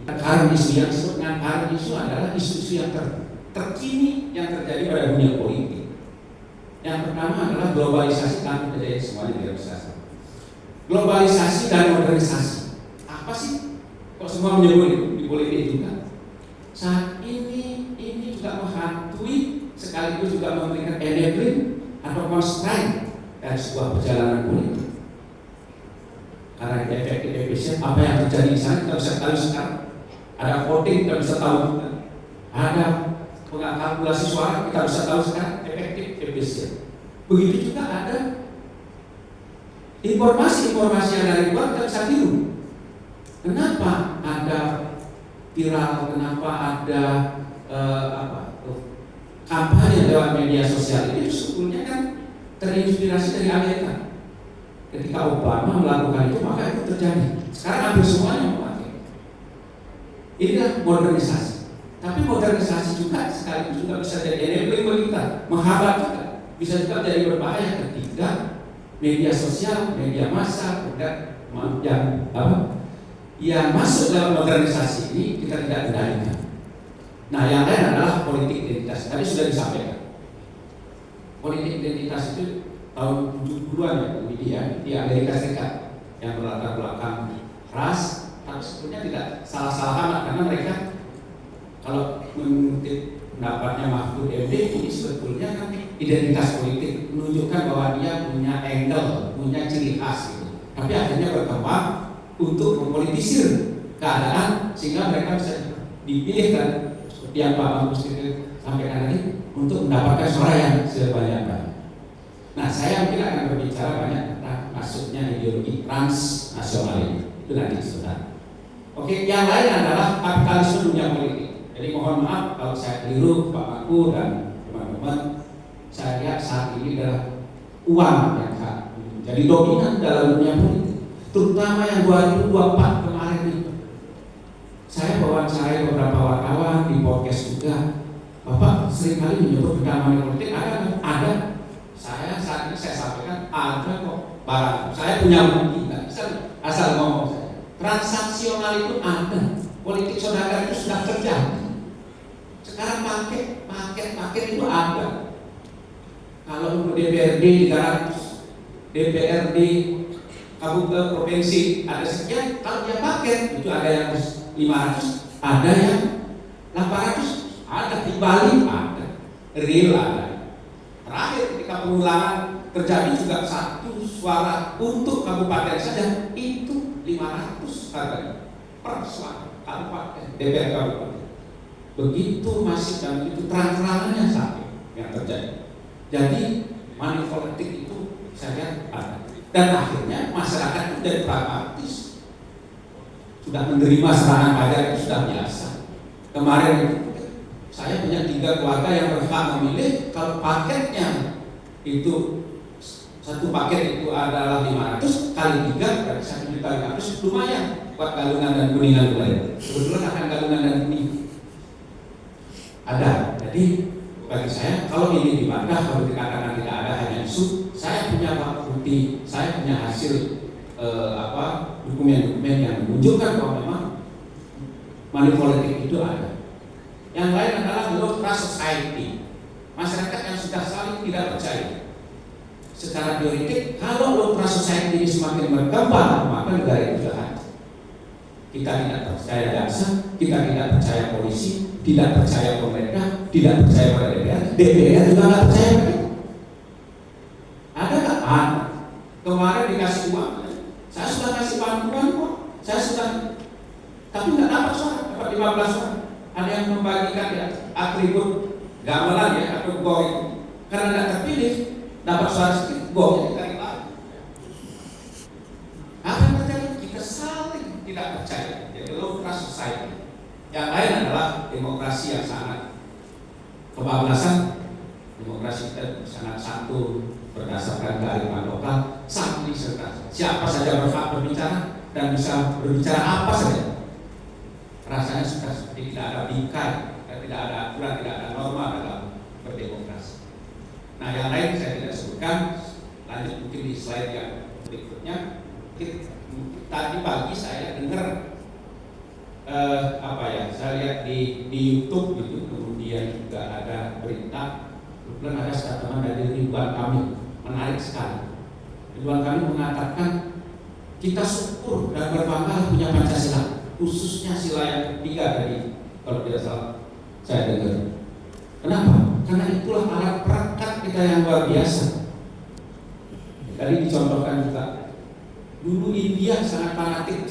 Current isu yang disebut dengan current isu adalah isu-isu yang terkini yang terjadi pada dunia politik. Yang pertama adalah globalisasi, tanpa terjadi semuanya globalisasi. Globalisasi dan modernisasi. Apa sih? Kok semua menyebut itu di politik juga? Saat ini juga menghantui sekaligus juga memberikan enabling atau constraint dari sebuah perjalanan politik. Karena efektif efisien, apa yang terjadi di sana kita bisa tahu sekarang. Ada voting kita bisa tahu juga. Ada kalkulasi suara kita bisa tahu sekarang, efektif efisien. Begitu juga ada informasi-informasi yang dari luar kita bisa tiru. Kenapa ada viral, kenapa ada kampanye lewat media sosial ini sebetulnya kan terinspirasi dari Amerika. Ketika Obama melakukan itu maka itu terjadi. Sekarang hampir semuanya memakai. Inilah modernisasi. Tapi modernisasi juga sekaligus juga bisa jadi enabling bagi kita, menghambat juga. Bisa juga jadi berbahaya ketika media sosial, media massa, yang masuk dalam modernisasi ini kita tidak kendalikan. Nah, yang lain adalah politik identitas. Tadi sudah disampaikan. Politik identitas itu tahun 70-an ya, di Amerika Serikat yang berlatar belakang ras, tapi sebetulnya tidak salah-salah amat karena mereka kalau mengutip pendapatnya Mahfud MD ini sebetulnya kan identitas politik menunjukkan bahwa dia punya angle, punya ciri khas gitu. Tapi akhirnya berkembang untuk mempolitisir keadaan sehingga mereka bisa dipilih kan seperti yang Pak Bagus sampaikan tadi untuk mendapatkan suara yang sebanyak-banyak. Nah, saya mungkin akan berbicara banyak tentang masuknya ideologi transnasional ini. Itu nanti sebentar. Oke, yang lain adalah kapitalisme dunia politik. Jadi mohon maaf kalau saya keliru, Pak Maku dan teman-teman. Saya lihat saat ini adalah uang yang jadi dominan dalam dunia politik. Terutama yang 2024 kemarin itu. Saya wawancarai beberapa wartawan di podcast juga. Bapak seringkali menyebut tentang politik ada. Saya saat ini saya sampaikan ada kok barang. Saya punya bukti, nggak bisa asal ngomong saya. Transaksional itu ada, politik saudagar itu sudah terjadi. Sekarang paket itu ada. Kalau untuk DPRD 300, DPRD kabupaten provinsi ada sekian, kalau dia paket itu ada yang 500, ada yang 800, ada di Bali ada, real ada. Terakhir ketika pengulangan terjadi juga satu suara untuk kabupaten saja itu 500 harganya per suara kabupaten DPR kabupaten. Begitu masif dan itu terang-terangannya sampai yang terjadi. Jadi money politik itu saya ada. Dan akhirnya masyarakat itu jadi pragmatis, sudah menerima serangan pajak itu sudah biasa. Kemarin saya punya 3 keluarga yang berhak memilih kalau paketnya itu satu paket itu adalah 500 kali 3 berarti 1.500.000 lumayan buat Galungan dan Kuningan lain. Kebetulan akan Galungan dan Kuningan ada. Jadi bagi saya kalau ini dibantah, kalau dikatakan tidak ada hanya isu, saya punya bukti, saya punya hasil dokumen-dokumen yang menunjukkan bahwa memang money politik itu ada. Yang lain adalah low trust society, masyarakat yang sudah saling tidak percaya. Secara teoretik, kalau low trust society ini semakin berkembang, maka negara itu sudah hancur. Kita tidak percaya jaksa, kita tidak percaya polisi, tidak percaya pemerintah, tidak percaya pada DPR juga nggak percaya begitu. Ada nggak? Ada. Kemarin dikasih uang, saya sudah kasih bantuan kok, saya sudah, tapi nggak dapat suara, dapat 15 suara. Ada yang membagikan ya atribut gamelan ya atau go itu, karena nggak terpilih, dapat suara sedikit, go kita lagi. Apa yang terjadi? Kita saling tidak percaya. Jadi low trust society. Yang lain adalah demokrasi yang sangat kebablasan. Demokrasi kita sangat santun berdasarkan kearifan lokal, saling serta. Siapa saja berhak berbicara dan bisa berbicara apa saja. Rasanya sudah seperti tidak ada bingkai, tidak ada aturan, tidak ada norma dalam berdemokrasi. Nah, yang lain saya tidak sebutkan. Lanjut mungkin di slide yang berikutnya. Tadi pagi saya dengar saya lihat di YouTube gitu, kemudian juga ada berita, kemudian ada statement dari Ridwan Kamil, menarik sekali. Ridwan Kamil mengatakan kita syukur dan berbangga punya Pancasila, khususnya sila yang ketiga tadi, kalau tidak salah saya dengar. Kenapa? Karena itulah alat perangkat kita yang luar biasa. Tadi dicontohkan juga, dulu India sangat fanatik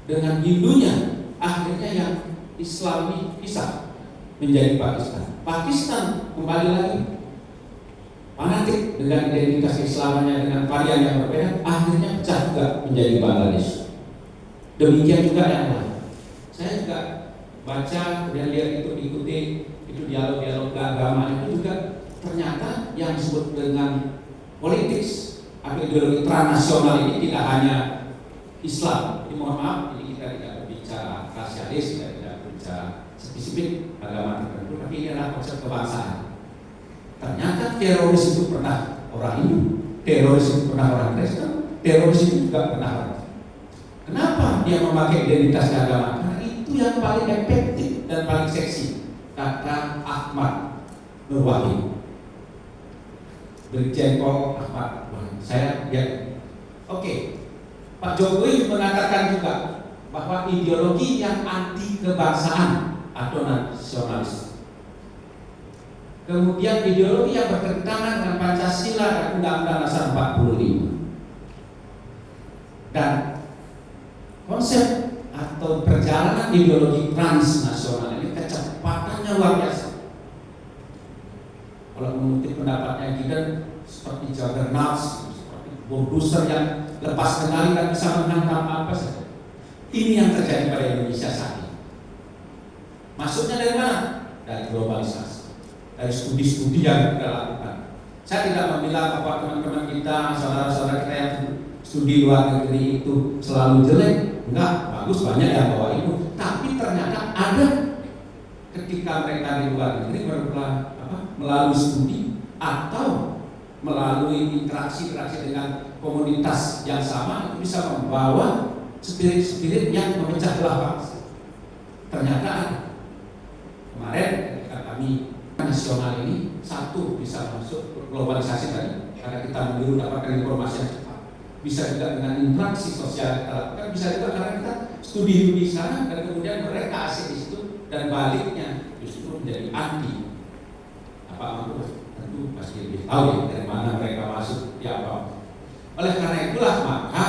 dengan Hindunya, akhirnya yang Islami pisah menjadi Pakistan. Pakistan kembali lagi fanatik dengan identitas Islamnya dengan varian yang berbeda, akhirnya pecah juga menjadi Bangladesh. Demikian juga yang lain. Saya juga baca dan lihat itu, ikuti itu dialog-dialog keagamaan itu juga ternyata yang disebut dengan politik atau ideologi transnasional ini tidak hanya Islam. Jadi mohon maaf, ini kita tidak berbicara rasialis, kita tidak berbicara spesifik agama tertentu, tapi ini adalah konsep kebangsaan. Ternyata teroris itu pernah orang Hindu, teroris itu pernah orang Kristen, teroris itu juga pernah orang. Kenapa dia memakai identitas agama? Karena itu yang paling efektif dan paling seksi, kata Ahmad Nur Wahid, Brigjen Pol Ahmad. Saya lihat, oke, Pak Jokowi mengatakan juga bahwa ideologi yang anti kebangsaan atau nasionalis. Kemudian ideologi yang bertentangan dengan Pancasila dan Undang-Undang Dasar 45. Dan konsep atau perjalanan ideologi transnasional ini kecepatannya luar biasa. Kalau mengutip pendapatnya Gideon, seperti Juggernaut, seperti bulldozer yang lepas kendali dan bisa menghantam apa saja. Ini yang terjadi pada Indonesia saat ini. Maksudnya dari mana? Dari globalisasi, dari studi-studi yang kita lakukan. Saya tidak membilang bahwa teman-teman kita, saudara-saudara kita yang studi luar negeri itu selalu jelek. Enggak, bagus, banyak yang bawa itu. Tapi ternyata ada ketika mereka di luar negeri melalui studi atau melalui interaksi dengan komunitas yang sama, itu bisa membawa spirit-spirit yang memecah belah bangsa. Ternyata ada. Kemarin ketika kami nasional ini satu bisa masuk globalisasi tadi, karena kita meniru dapatkan informasi yang cepat. Bisa juga dengan interaksi sosial kita lakukan, bisa juga karena kita studi di sana dan kemudian mereka asik di situ dan baliknya justru menjadi anti. Apa tentu pasti lebih tahu ya dari mana mereka masuk di apa. Oleh karena itulah maka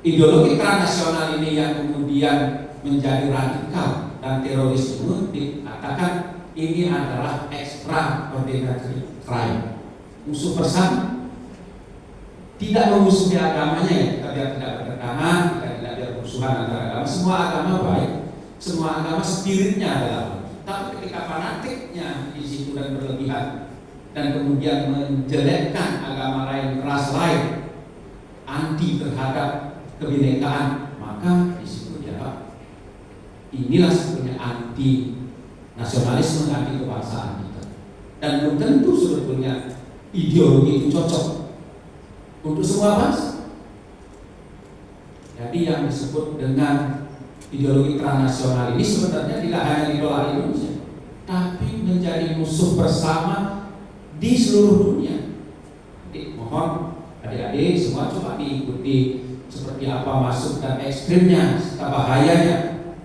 ideologi transnasional ini yang kemudian menjadi radikal dan teroris itu dikatakan ini adalah extraordinary crime, musuh bersama. Tidak memusuhi agamanya ya, kita biar tidak bertentangan, kita tidak biar musuhan antara agama. Semua agama baik, semua agama spiritnya adalah baik. Tapi ketika fanatiknya di situ dan berlebihan dan kemudian menjelekkan agama lain, ras lain, anti terhadap kebinekaan, maka di situ dia inilah sebetulnya anti nasionalisme, anti kebangsaan kita. Dan belum tentu sebetulnya ideologi itu cocok untuk semua bangsa. Jadi yang disebut dengan ideologi transnasional ini sebenarnya tidak hanya ditolak Indonesia, tapi menjadi musuh bersama di seluruh dunia. Jadi mohon adik-adik semua coba diikuti seperti apa masuk dan ekstrimnya, serta bahayanya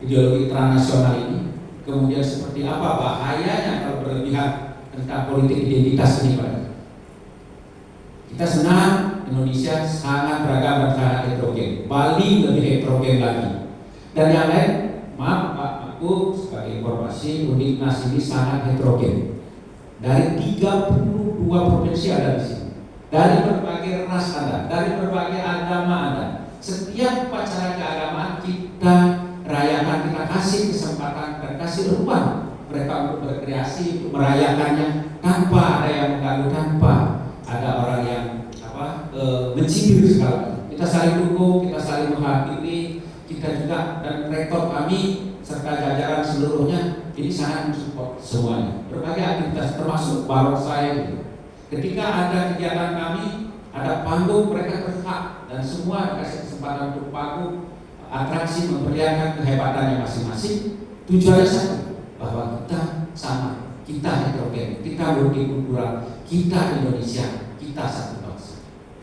ideologi transnasional ini. Kemudian seperti apa bahayanya kalau berlebihan tentang politik identitas ini, Pak. Kita senang Indonesia sangat beragam dan sangat heterogen. Bali lebih heterogen lagi. Dan yang lain, maaf Pak, aku sebagai informasi Uniknas ini sangat heterogen. Dari 32 provinsi ada di sini. Dari berbagai ras ada, dari berbagai agama ada. Setiap upacara keagamaan kita rayakan, kita kasih kesempatan dan kasih ruang mereka untuk berkreasi, untuk merayakannya tanpa ada yang mengganggu, tanpa ada orang yang mencibir sekali. Kita saling dukung, kita saling menghadiri, kita juga dan rektor kami serta jajaran seluruhnya ini sangat mensupport semuanya. Berbagai aktivitas termasuk barongsai. Ketika ada kegiatan kami, ada panggung mereka berhak dan semua dikasih kesempatan untuk panggung atraksi memperlihatkan kehebatannya masing-masing. Tujuannya satu, bahwa kita sama, kita heterogen, kita multikultural, kita Indonesia, kita satu bangsa.